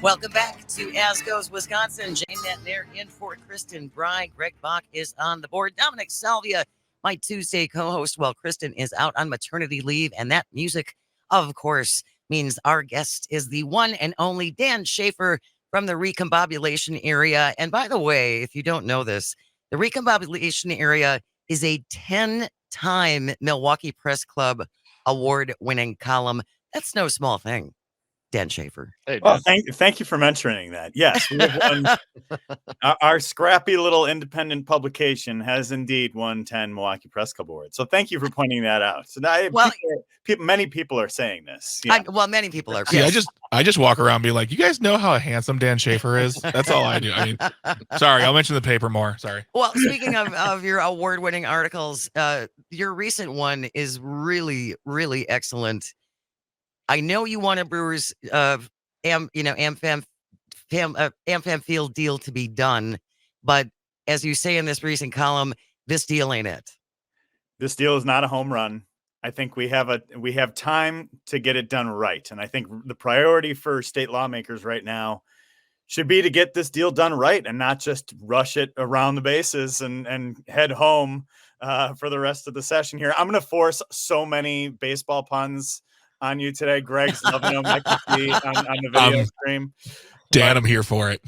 Welcome back to As Goes Wisconsin. Jane Metner in for Kristen Bry. Greg Bach is on the board. Dominic Salvia, my Tuesday co-host, while Kristen is out on maternity leave. And that music, of course, means our guest is the one and only Dan Shafer from the Recombobulation area. And by the way, if you don't know this, the Recombobulation area is a 10-time Milwaukee Press Club award-winning column. That's no small thing. Dan Shafer. Hey, Well, Dan. thank you for mentioning that. Yes, we have won. Our scrappy little independent publication has indeed won 10 Milwaukee Press Club awards. So thank you for pointing that out. So now many people are saying this. Yeah. Many people are. See, Yes. I just walk around and be like, you guys know how handsome Dan Shafer is? That's all I do. I mean, sorry, I'll mention the paper more. Sorry. Well, speaking of your award-winning articles, your recent one is really, really excellent. I know you want a Brewers, AmFam Field deal to be done, but as you say in this recent column, this deal ain't it. This deal is not a home run. I think we have time to get it done right, and I think the priority for state lawmakers right now should be to get this deal done right and not just rush it around the bases and head home for the rest of the session here. I'm going to force so many baseball puns on you today. Greg's loving them. I can see on the video stream. Dan, I'm here for it.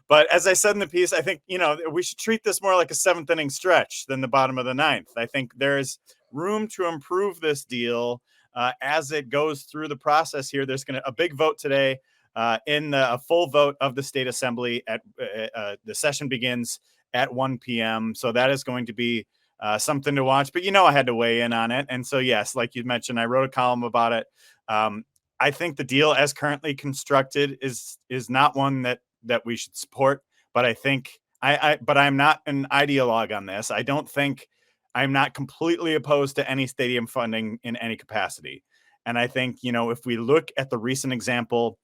But as I said in the piece, I think, we should treat this more like a seventh inning stretch than the bottom of the ninth. I think there's room to improve this deal as it goes through the process here. There's a big vote today in a full vote of the state assembly at the session begins at 1 p.m. So that is going to be something to watch, but I had to weigh in on it. And so, yes, like you mentioned, I wrote a column about it. I think the deal as currently constructed is not one that we should support, but I think but I'm not an ideologue on this. I'm not completely opposed to any stadium funding in any capacity. And I think, if we look at the recent example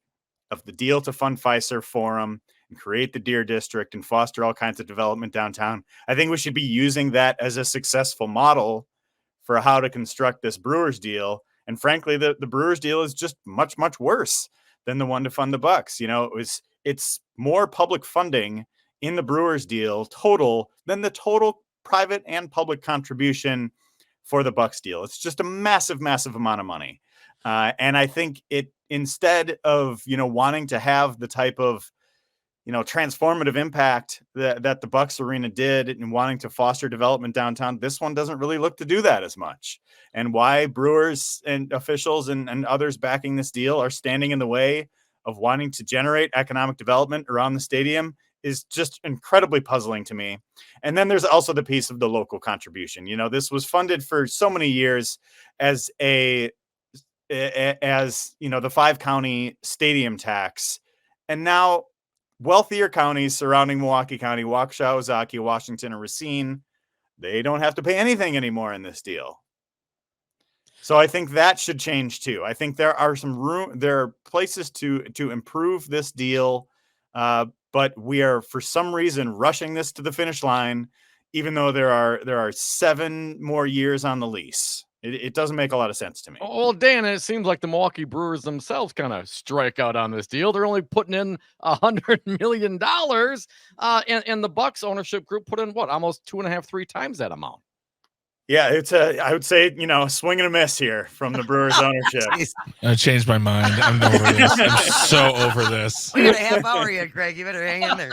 of the deal to fund Fiserv Forum and create the Deer District and foster all kinds of development downtown, I think we should be using that as a successful model for how to construct this Brewers deal. And frankly, the Brewers deal is just much, much worse than the one to fund the Bucks. It's more public funding in the Brewers deal total than the total private and public contribution for the Bucks deal. It's just a massive, massive amount of money. And I think instead of, wanting to have the type of, transformative impact that the Bucks arena did and wanting to foster development downtown, this one doesn't really look to do that as much. And why Brewers and officials and others backing this deal are standing in the way of wanting to generate economic development around the stadium is just incredibly puzzling to me. And then there's also the piece of the local contribution. This was funded for so many years as the 5-county stadium tax. And now wealthier counties surrounding Milwaukee County, Waukesha, Ozaukee, Washington, and Racine, they don't have to pay anything anymore in this deal. So I think that should change too. I think there are places to improve this deal, but we are for some reason rushing this to the finish line, even though there are 7 more years on the lease. It doesn't make a lot of sense to me. Well, Dan, it seems like the Milwaukee Brewers themselves kind of strike out on this deal. They're only putting in $100 million, and the Bucks ownership group put in almost 2.5, 3 times that amount. Yeah, I would say, swing and a miss here from the Brewers ownership. I changed my mind. I'm over this. I'm so over this. We got a half hour yet, Greg. You better hang in there.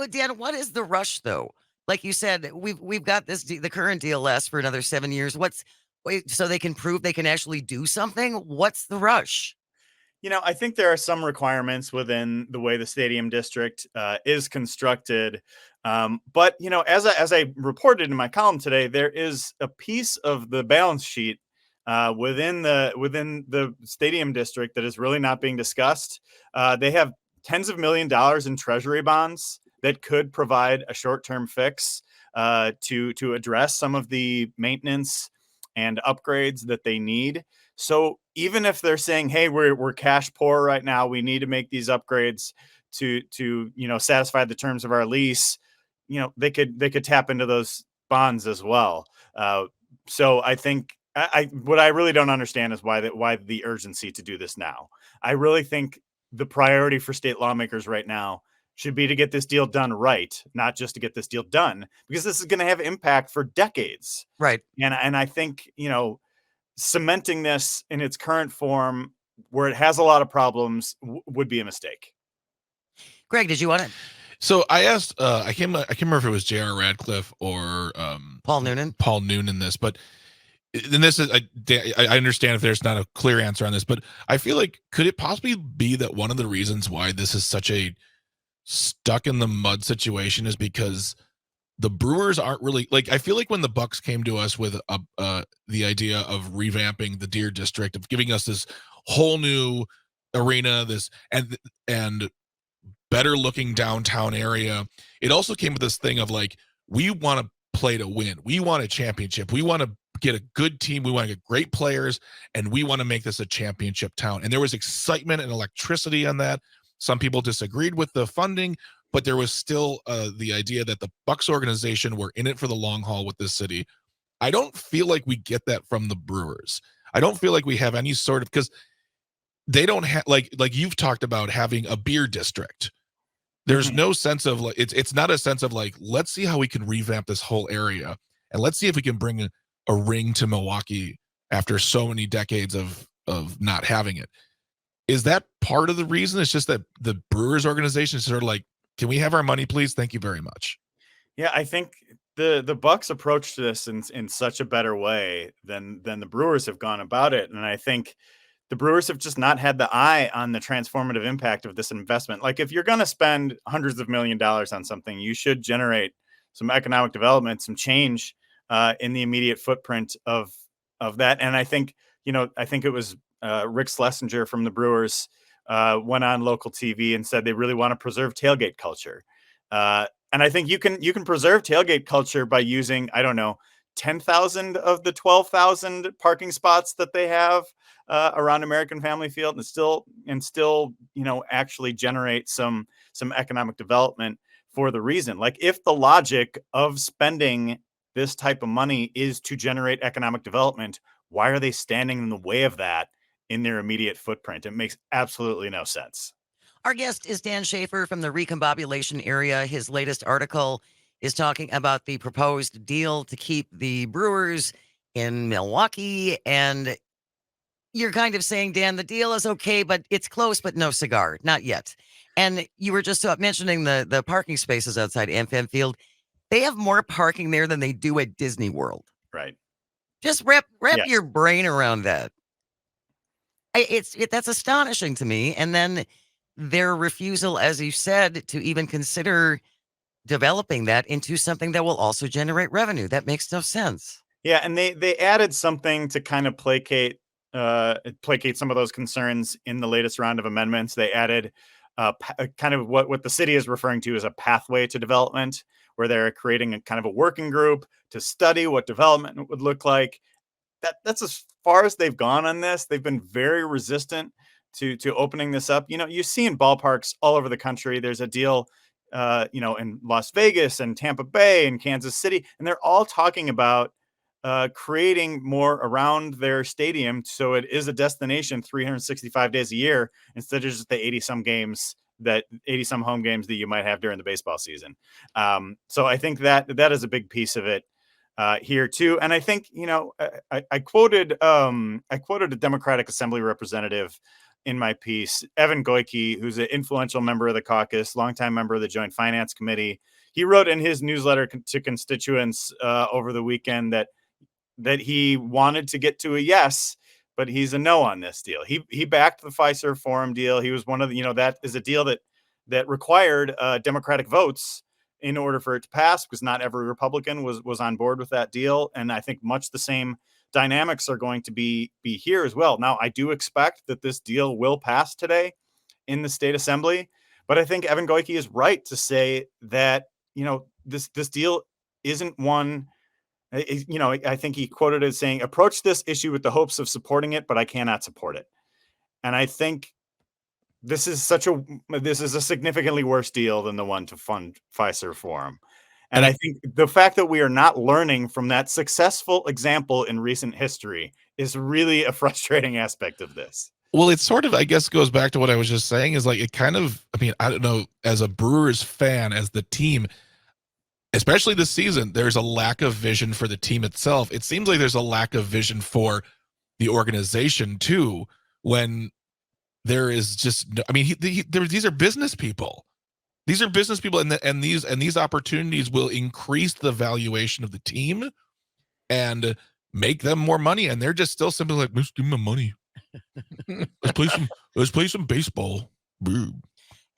Dan, what is the rush though? Like you said, we've got the current deal lasts for another 7 years. So they can prove they can actually do something? What's the rush? I think there are some requirements within the way the stadium district is constructed. But, as I reported in my column today, there is a piece of the balance sheet within the stadium district that is really not being discussed. They have tens of $1 millions in treasury bonds that could provide a short-term fix to address some of the maintenance and upgrades that they need. So even if they're saying, hey, we're cash poor right now, we need to make these upgrades to satisfy the terms of our lease, they could tap into those bonds as well. So I think what I really don't understand is why the urgency to do this now. I really think the priority for state lawmakers right now should be to get this deal done right, not just to get this deal done, because this is going to have impact for decades. Right. And I think, cementing this in its current form where it has a lot of problems would be a mistake. Greg, did you want it? So I asked, I can't remember if it was J.R. Radcliffe or Paul Noonan. Paul Noonan this, but and this is I understand if there's not a clear answer on this, but I feel like could it possibly be that one of the reasons why this is such a stuck in the mud situation is because the Brewers aren't really like, I feel like when the Bucks came to us with the idea of revamping the Deer District, of giving us this whole new arena, this and better looking downtown area, it also came with this thing of like, we want to play to win. We want a championship. We want to get a good team. We want to get great players, and we want to make this a championship town. And there was excitement and electricity on that. Some people disagreed with the funding, but there was still the idea that the Bucks organization were in it for the long haul with this city. I don't feel like we get that from the Brewers. I don't feel like we have any sort of, because they don't have like you've talked about having a beer district. There's no sense of like, it's not a sense of like, let's see how we can revamp this whole area, and let's see if we can bring a ring to Milwaukee after so many decades of not having it. Is that part of the reason? It's just that the Brewers organization is sort of like, can we have our money, please? Thank you very much. Yeah, I think the Bucks approached this in such a better way than the Brewers have gone about it. And I think the Brewers have just not had the eye on the transformative impact of this investment. Like, if you're going to spend hundreds of $1 million on something, you should generate some economic development, some change in the immediate footprint of that. And I think, I think it was Rick Schlesinger from the Brewers went on local TV and said they really want to preserve tailgate culture. And I think you can preserve tailgate culture by using, I don't know, 10,000 of the 12,000 parking spots that they have around American Family Field, and still, actually generate some economic development for the reason. Like, if the logic of spending this type of money is to generate economic development, why are they standing in the way of that in their immediate footprint? It makes absolutely no sense. Our guest is Dan Shafer from the Recombobulation area. His latest article is talking about the proposed deal to keep the Brewers in Milwaukee. And you're kind of saying, Dan, the deal is okay, but it's close, but no cigar. Not yet. And you were just mentioning the parking spaces outside AmFam Field. They have more parking there than they do at Disney World. Right. Just wrap Yes. your brain around that. That's astonishing to me. And then their refusal, as you said, to even consider developing that into something that will also generate revenue. That makes no sense. Yeah, and they added something to kind of placate some of those concerns in the latest round of amendments. They added kind of what the city is referring to as a pathway to development, where they're creating a kind of a working group to study what development would look like. That's as far as they've gone on this. They've been very resistant to opening this up. You see in ballparks all over the country, there's a deal, in Las Vegas and Tampa Bay and Kansas City, and they're all talking about creating more around their stadium, so it is a destination 365 days a year instead of just the 80 some home games that you might have during the baseball season. So I think that is a big piece of it here too. And I think, I quoted a Democratic Assembly representative in my piece, Evan Goyke, who's an influential member of the caucus, longtime member of the Joint Finance Committee. He wrote in his newsletter to constituents over the weekend that he wanted to get to a yes, but he's a no on this deal. He backed the Fiserv Forum deal. He was one of the, that is a deal that required Democratic votes in order for it to pass, because not every Republican was on board with that deal. And I think much the same dynamics are going to be here as well. Now, I do expect that this deal will pass today in the state assembly, but I think Evan Goyke is right to say that, this deal isn't one. I think he quoted it as saying, approach this issue with the hopes of supporting it, but I cannot support it. And I think this is a significantly worse deal than the one to fund Fiserv Forum. And I think the fact that we are not learning from that successful example in recent history is really a frustrating aspect of this. Well, it sort of, I guess, goes back to what I was just saying, is like, it kind of, I mean, I don't know, as a Brewers fan, as the team, especially this season, there's a lack of vision for the team itself. It seems like there's a lack of vision for the organization too, when there is just, I mean, these are business people. These are business people, and these opportunities will increase the valuation of the team and make them more money. And they're just still simply like, let's give them money. Let's play some baseball.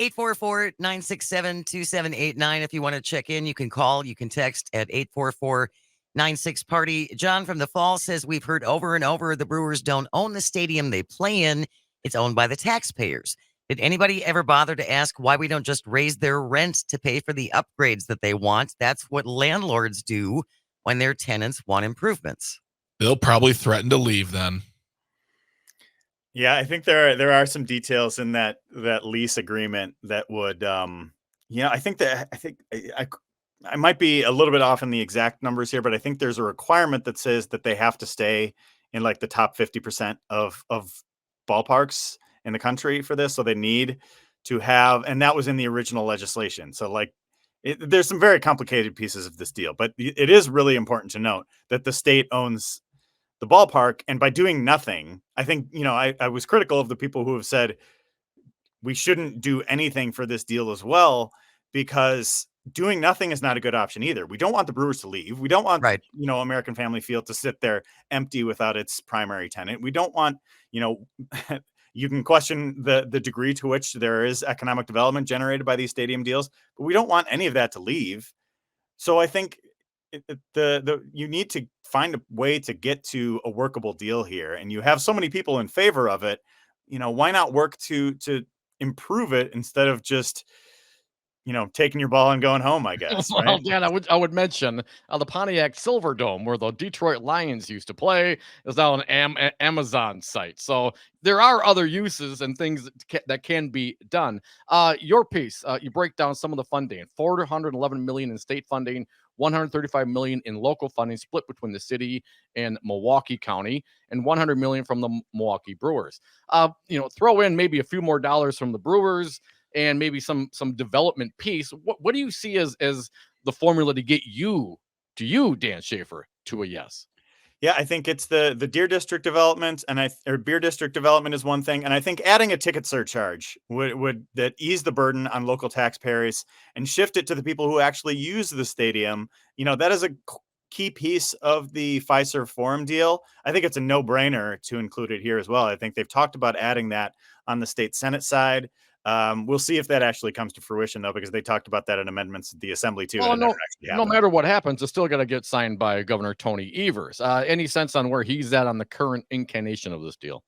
844-967-2789. If you want to check in, you can call, you can text at 844-96-PARTY. John from the Fall says, we've heard over and over the Brewers don't own the stadium they play in. It's owned by the taxpayers. Did anybody ever bother to ask why we don't just raise their rent to pay for the upgrades that they want? That's what landlords do when their tenants want improvements. They'll probably threaten to leave then. Yeah, I think there are some details in that lease agreement that would, I might be a little bit off in the exact numbers here, but I think there's a requirement that says that they have to stay in like the top 50% of ballparks in the country for this. So they need to have, and that was in the original legislation. So like, there's some very complicated pieces of this deal, but it is really important to note that the state owns the ballpark, and by doing nothing, I think, I was critical of the people who have said we shouldn't do anything for this deal as well, because doing nothing is not a good option either. We don't want the Brewers to leave. We don't want, American Family Field to sit there empty without its primary tenant. We don't want, you can question the degree to which there is economic development generated by these stadium deals, but we don't want any of that to leave. So I think you need to find a way to get to a workable deal here, and you have so many people in favor of it. Why not work to improve it instead of just taking your ball and going home, I guess. Well, right? Dan, I would mention the Pontiac Silverdome, where the Detroit Lions used to play, is now an Amazon site. So there are other uses and things that can be done. Your piece, you break down some of the funding: $411 million in state funding, $135 million in local funding, split between the city and Milwaukee County, and $100 million from the Milwaukee Brewers. Throw in maybe a few more dollars from the Brewers, and maybe some development piece. What do you see as the formula to get you, Dan Shafer, to a yes? Yeah, I think it's the Deer District development, or Beer District development is one thing, and I think adding a ticket surcharge would that ease the burden on local taxpayers and shift it to the people who actually use the stadium. That is a key piece of the Fiserv Forum deal. I think it's a no-brainer to include it here as well. I think they've talked about adding that on the state Senate side. We'll see if that actually comes to fruition, though, because they talked about that in amendments at the Assembly too. Well, no matter what happens, it's still got to get signed by Governor Tony Evers. Any sense on where he's at on the current incarnation of this deal?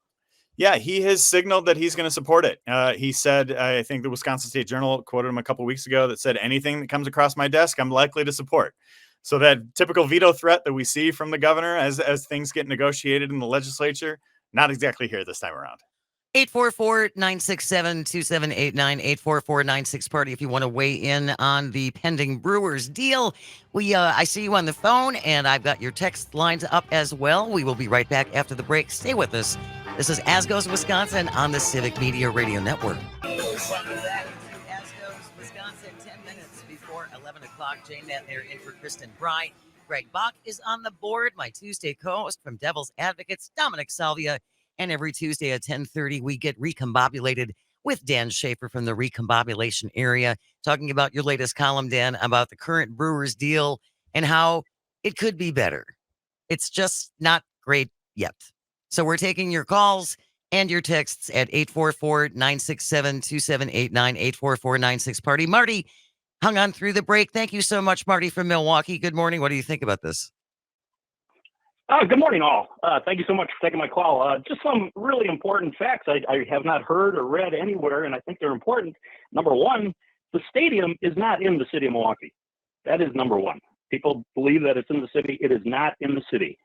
Yeah, he has signaled that he's going to support it. He said, I think the Wisconsin State Journal quoted him a couple of weeks ago that said, anything that comes across my desk, I'm likely to support. So that typical veto threat that we see from the governor as things get negotiated in the legislature, not exactly here this time around. 844-967-2789, 844-96-PARTY if you want to weigh in on the pending Brewers deal. I see you on the phone, and I've got your text lines up as well. We will be right back after the break. Stay with us. This is As Goes Wisconsin on the Civic Media Radio Network. Welcome back to As Goes Wisconsin, 10 minutes before 11 o'clock. Jane Matner in for Kristen Bry. Greg Bach is on the board, my Tuesday co-host from Devil's Advocates, Dominic Salvia. And every Tuesday at 10:30, we get recombobulated with Dan Shafer from the recombobulation area, talking about your latest column, Dan, about the current Brewers deal and how it could be better. It's just not great yet. So we're taking your calls and your texts at 844-967-2789, 844-96-PARTY. Marty hung on through the break. Thank you so much, Marty from Milwaukee. Good morning. What do you think about this? Good morning, all. Thank you so much for taking my call. Just some really important facts I have not heard or read anywhere, and I think they're important. Number one, the stadium is not in the city of Milwaukee. That is number one. People believe that it's in the city. It is not in the city.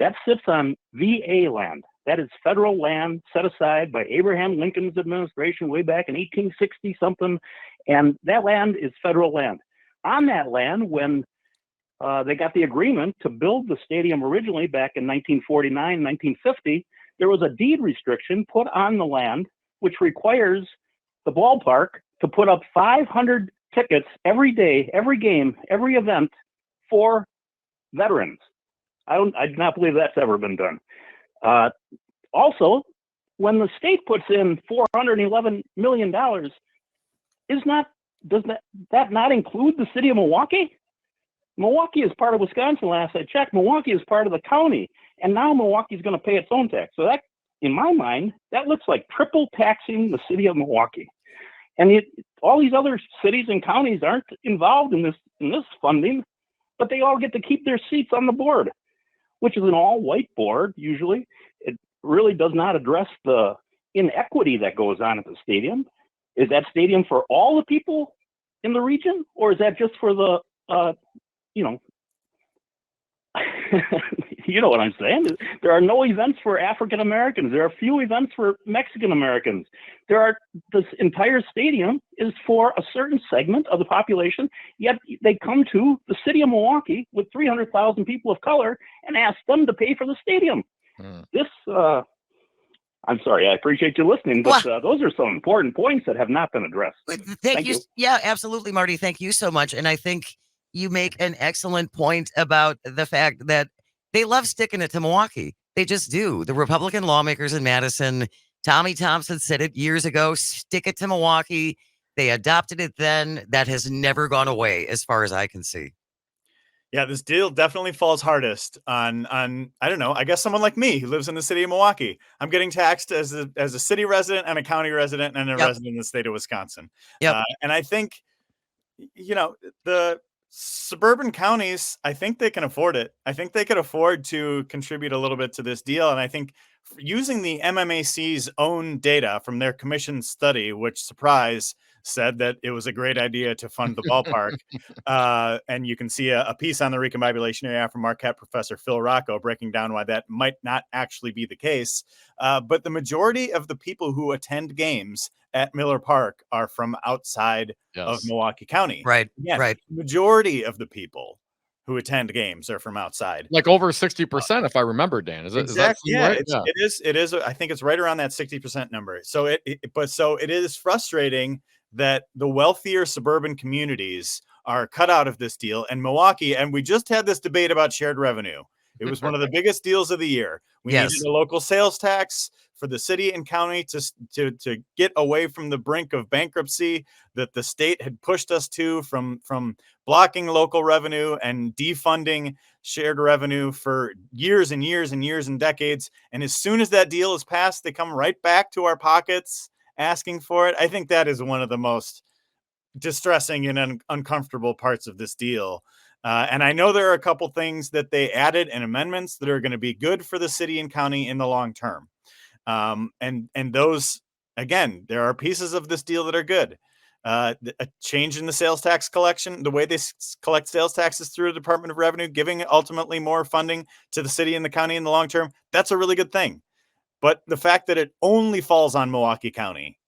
That sits on VA land. That is federal land set aside by Abraham Lincoln's administration way back in 1860-something, and that land is federal land. on that land when they got the agreement to build the stadium originally back in 1949, 1950. There was a deed restriction put on the land, which requires the ballpark to put up 500 tickets every day, every game, every event for veterans. I do not believe that's ever been done. Also, when the state puts in $411 million, does that not include the city of Milwaukee? Milwaukee is part of Wisconsin. Last I checked, Milwaukee is part of the county, and now Milwaukee is going to pay its own tax. So that, in my mind, that looks like triple taxing the city of Milwaukee. And all these other cities and counties aren't involved in this funding, but they all get to keep their seats on the board, which is an all-white board usually. It really does not address the inequity that goes on at the stadium. Is that stadium for all the people in the region, or is that just for the you know what I'm saying? There are no events for African Americans. There are few events for Mexican Americans. This entire stadium is for a certain segment of the population, yet they come to the city of Milwaukee with 300,000 people of color and ask them to pay for the stadium. I'm sorry, I appreciate you listening, but those are some important points that have not been addressed. Thank you. Yeah, absolutely, Marty. Thank you so much. And I think you make an excellent point about the fact that they love sticking it to Milwaukee. They just do. The Republican lawmakers in Madison, Tommy Thompson said it years ago, stick it to Milwaukee. They adopted it then. That has never gone away as far as I can see. Yeah, this deal definitely falls hardest on I don't know, I guess someone like me who lives in the city of Milwaukee. I'm getting taxed as a city resident and a county resident and a resident in the state of Wisconsin. And I think, the suburban counties, I think they can afford it. I think they could afford to contribute a little bit to this deal. And I think using the MMAC's own data from their commission study, which, surprise, said that it was a great idea to fund the ballpark. And you can see a piece on the recombobulation area from Marquette professor Phil Rocco breaking down why that might not actually be the case. But the majority of the people who attend games at Miller Park are from outside of Milwaukee County. Right. Again, right. Majority of the people who attend games are from outside. Like over 60%, if I remember, Dan. Exactly. Right? It is. I think it's right around that 60% number. So it is frustrating that the wealthier suburban communities are cut out of this deal. And Milwaukee, and we just had this debate about shared revenue. It was one of the biggest deals of the year. We needed a local sales tax for the city and county to get away from the brink of bankruptcy that the state had pushed us to from blocking local revenue and defunding shared revenue for years and years and years and decades. And as soon as that deal is passed, they come right back to our pockets asking for it. I think that is one of the most distressing and uncomfortable parts of this deal. And I know there are a couple things that they added and amendments that are going to be good for the city and county in the long term. And those, again, there are pieces of this deal that are good. A change in the sales tax collection, the way they collect sales taxes through the Department of Revenue, giving ultimately more funding to the city and the county in the long term. That's a really good thing. But the fact that it only falls on Milwaukee County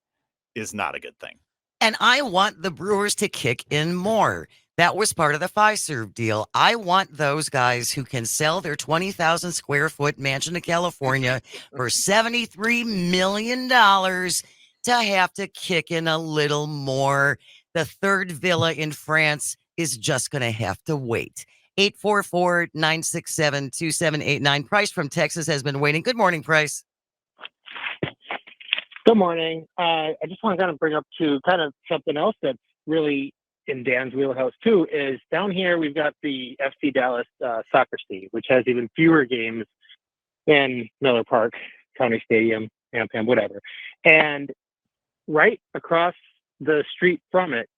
is not a good thing. And I want the Brewers to kick in more. That was part of the Fiserv deal. I want those guys who can sell their 20,000 square foot mansion in California for $73 million to have to kick in a little more. The third villa in France is just going to have to wait. 844-967-2789. Price from Texas has been waiting. Good morning, Price. Good morning. I just want to kind of bring up to kind of something else that's really in Dan's wheelhouse too, is down here we've got the FC Dallas soccer stadium, which has even fewer games than Miller Park, County Stadium, AmPam, whatever. And right across the street from it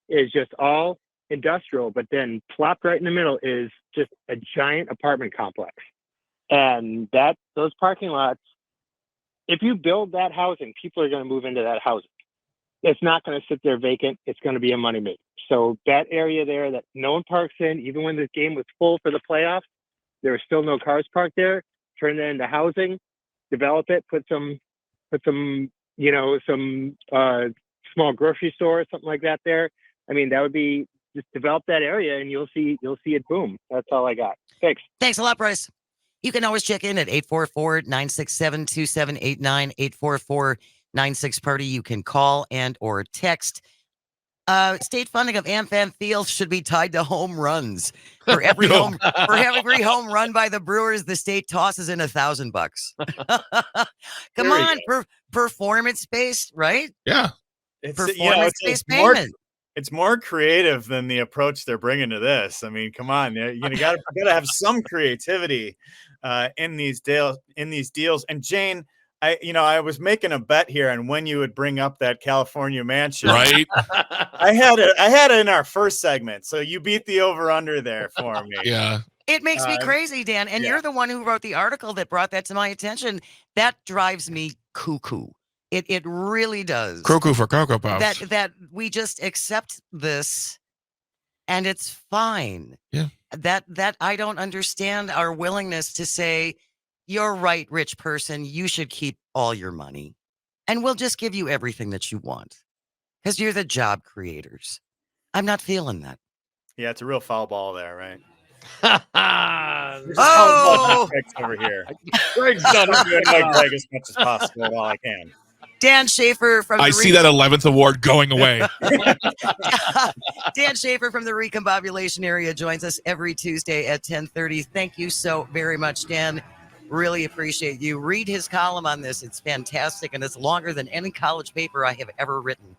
is just all industrial, but then plopped right in the middle is just a giant apartment complex. And those parking lots, if you build that housing, people are going to move into that housing. It's not going to sit there vacant. It's going to be a moneymaker. So that area there that no one parks in, even when this game was full for the playoffs, there were still no cars parked there. Turn that into housing, develop it, put some small grocery store, something like that there. I mean, that would be just develop that area, and you'll see it boom. That's all I got. Thanks. Thanks a lot, Bryce. You can always check in at 844-967-2789, 844-96-PARTY. You can call and or text. State funding of AmFam Field should be tied to home runs. For every home run by the Brewers, the state tosses in $1,000. Come on, performance-based, right? Yeah. Performance-based payment. It's more creative than the approach they're bringing to this. I mean, come on, you got to have some creativity in these deals. And Jane, I was making a bet here on when you would bring up that California mansion. Right. I had it in our first segment, so you beat the over/under there for me. Yeah. It makes me crazy, Dan. And you're the one who wrote the article that brought that to my attention. That drives me cuckoo. It really does. Cuckoo for Cocoa Puffs. That we just accept this and it's fine. Yeah. That I don't understand our willingness to say, you're right, rich person, you should keep all your money. And we'll just give you everything that you want. Because you're the job creators. I'm not feeling that. Yeah, it's a real foul ball there, right? Oh! Over here. Greg's done I'm doing my Greg as much as possible while I can. Dan Shafer from I see that 11th award going away. Dan Shafer from the Recombobulation area joins us every Tuesday at 10:30. Thank you so very much, Dan. Really appreciate you. Read his column on this. It's fantastic, and it's longer than any college paper I have ever written.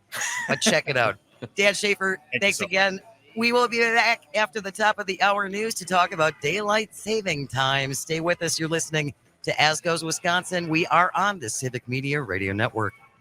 But check it out. Dan Shafer, thanks again. We will be back after the top of the hour news to talk about daylight saving time. Stay with us. You're listening to As Goes Wisconsin. We are on the Civic Media Radio Network.